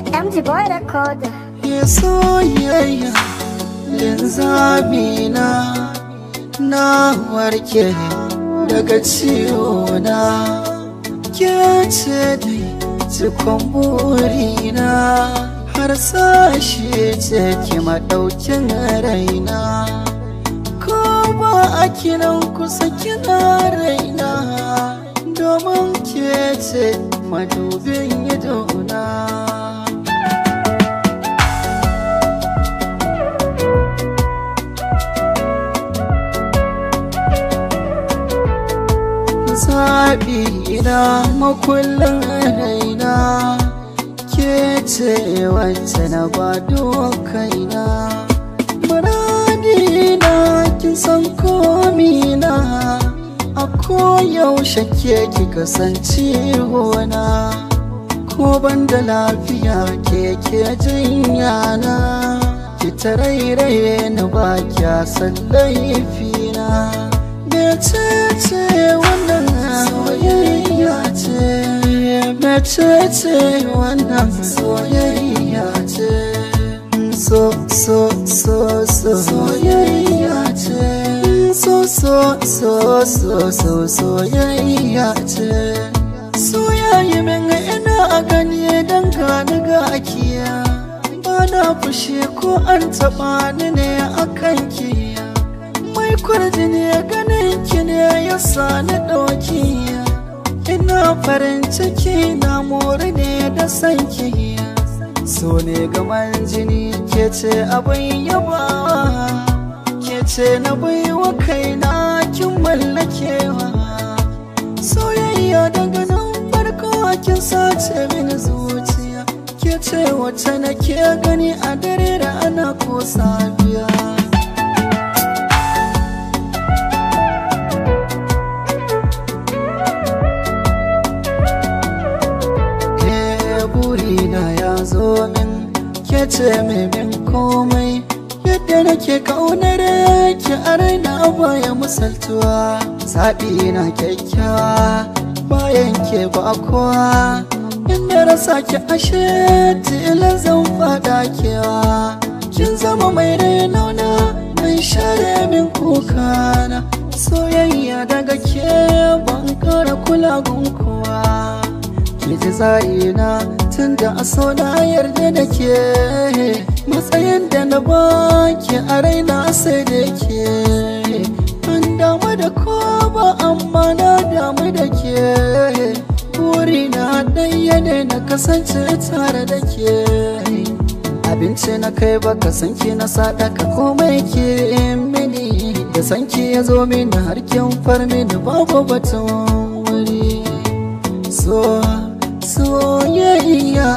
MG Boy Record. Ya soyayya linzamina na warke daga ciwona, ke ce dai cikon burina, har sashe ce ki maɗaukin raina, ko ba a kiran kusa kina raina, domin ke ce madubin idona. Zaɓi na makullin raina, ke ce wacce na ba kaina. Muradi na kin san komina, a koyaushe ke ki kasance hona, ko ban da lafiya ke jinya na, ki tarairaye ni ba kya san laifina. Mecece wannan soyayya ce, mecece wannan soyayya ce, soyayya ce, soyayya ce. Soyayya min ina gani dan gani ga akiya, ba na fushi ko an taɓa ni ne akan kiya, mai kwarjini ganin ki ne ya sani ɗauki, ina farin ciki na more ne da sanki. So ne gaman jini, ke ce abin yabawa, ke ce na baiwa kaina kin mallakewa. Soyayya daga nan farko kin sace mini zuciya, ke ce wacce nake gani a dare da ana ko safiya. Burina ya zo min, ke ce mai min komai, yadda nake kaunar ki a raina baya misaltuwa. Zaɓi na kyakkyawa, bayan ke ba kowa, inda rasa ki ashe tilan zan fada kewa. Kin zama mai rainona, mai share min kukana, soyayya daga ke ban kara kula gunkuwa. Ki ji zarina tun da a so na yarda da ke, matsayin da na baki a raina sai da ke. Ban damu da ko ba amma na damu da ke, burina ɗaya ne na kasance tare da ke. Abinci na kai baka sanki na sadaka komai ke mini, da sanki ya zo mini har kin far mini babu batun wuri. Soyayya